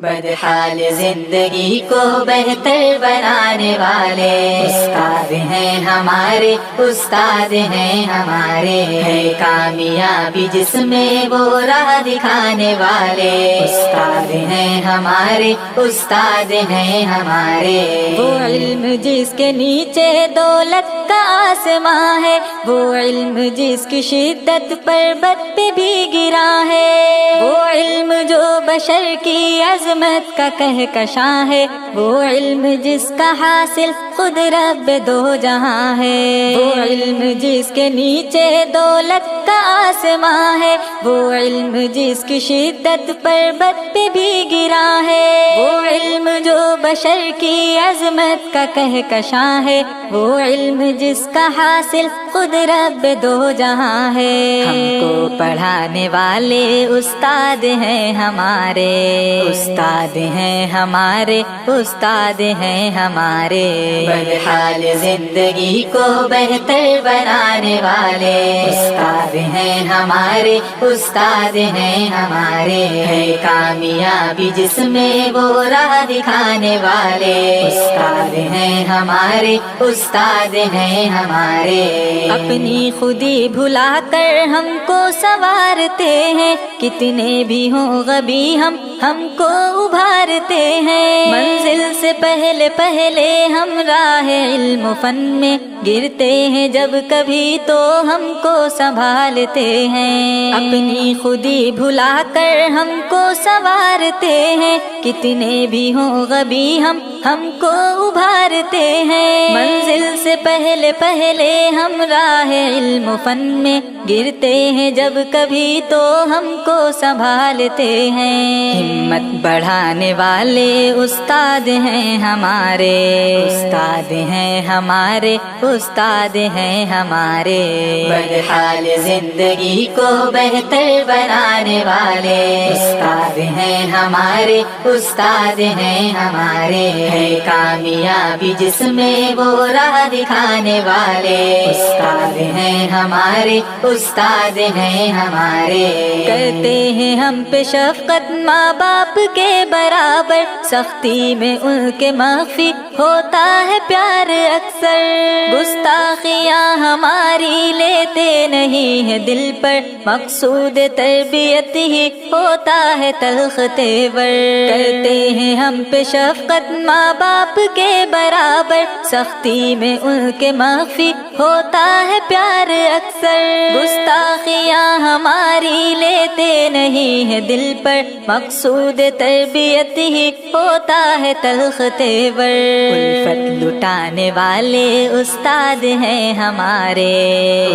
بدحال زندگی کو بہتر بنانے والے استاد ہیں ہمارے، استاد ہیں ہمارے، ہے کامیابی جس میں وہ راہ دکھانے والے استاد ہیں ہمارے، استاد ہیں ہمارے۔ وہ علم جس کے نیچے دولت کا آسماں ہے، وہ علم جس کی شدت پربت پہ بھی گرا ہے، وہ علم جو بشر کی عظمت کا کہکشاں ہے، وہ علم جس کا حاصل خود رب دو جہاں ہے، وہ علم جس کے نیچے دولت کا آسماں ہے، وہ علم جس کی شدت پربت پہ بھی گرا ہے، وہ علم جو بشر کی عظمت کا کہکشاں ہے، وہ علم جس کا حاصل خود رب دو جہاں ہے۔ ہم کو پڑھانے والے استاد ہیں ہمارے، استاد ہیں ہمارے، استاد ہیں ہمارے، بدحال زندگی کو بہتر بنانے والے استاد ہیں ہمارے، استاد ہیں ہمارے، ہے کامیابی جس میں وہ راہ دکھانے والے استاد ہیں ہمارے، استاد ہیں ہمارے۔ اپنی خودی بھلا کر ہم کو سنوارتے ہیں، کتنے بھی ہوں غبی ہم کو ابھارتے ہیں، منزل سے پہلے ہم راہ علم و فن میں گرتے ہیں، جب کبھی تو ہم کو سنبھالتے ہیں، اپنی خودی بھلا کر ہم کو سنوارتے ہیں، کتنے بھی ہوں غبی ہم کو ابھارتے ہیں، منزل سے پہلے ہم راہ علم و فن میں گرتے ہیں، جب کبھی تو ہم کو سنبھالتے ہیں۔ ہمت بڑھانے والے استاد ہیں ہمارے، استاد ہیں ہمارے، استاد ہیں ہمارے، بدحال زندگی کو بہتر بنانے والے استاد ہیں ہمارے، استاد ہیں ہمارے، ہے کامیابی جس میں وہ راہ دکھانے والے استاد ہیں ہمارے، استاد ہیں ہمارے۔ کرتے ہیں ہم پہ شفقت ماں باپ کے برابر، سختی میں ان کے مخفی ہوتا ہے پیار اکثر، گستاخیاں ہماری لیتے نہیں ہے دل پر، مقصود تربیت ہی ہوتا ہے تلخ تیور۔ کرتے ہیں ہم پہ شفقت ماں باپ کے برابر، سختی میں ان کے مخفی ہوتا ہے پیار اکثر، گستاخیاں ہماری لیتے نہیں ہے دل پر، مقصود تربیت ہی ہوتا ہے تلخ تیور۔ الفت لٹانے والے استاد ہیں ہمارے،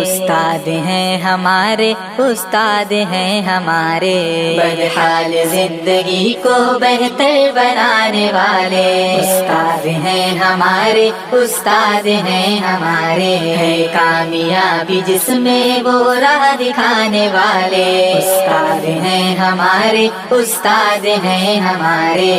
استاد ہیں ہمارے، استاد ہیں ہمارے، بدحال زندگی کو بہتر بنانے والے استاد ہیں ہمارے، استاد ہیں ہمارے، ہے کامیابی جس میں وہ راہ دکھانے والے استاد ہیں ہمارے، استاد ہیں ہمارے۔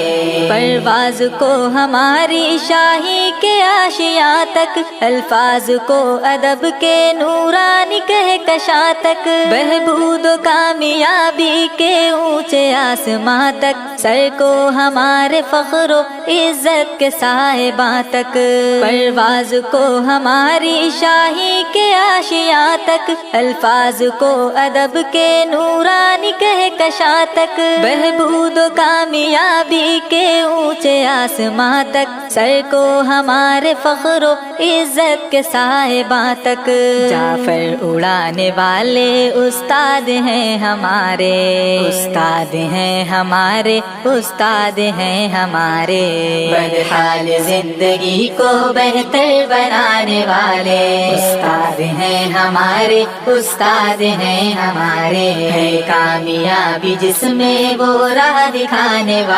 پرواز کو ہماری شاہی کے آشیاں تک، الفاظ کو ادب کے نورانی کہکشاں تک، بہبود و کامیابی کے اونچے آسماں تک، سر کو ہمارے فخر و عزت کے صاحباں تک، پرواز کو ہماری شاہی کے آشیاں تک، الفاظ کو ادب کے نورانی کہکشاں تک، بہبود و کامیابی کے اونچے آسماں تک، سر کو ہمارے فخر و عزت کے صاحباں تک، جعفر اڑانے والے استاد ہیں ہمارے، استاد ہیں ہمارے، استاد ہیں ہمارے، بدحال زندگی کو بہتر بنانے والے استاد ہیں ہمارے، استاد ہیں ہمارے، ہے کامیابی جس میں وہ راہ دکھانے والے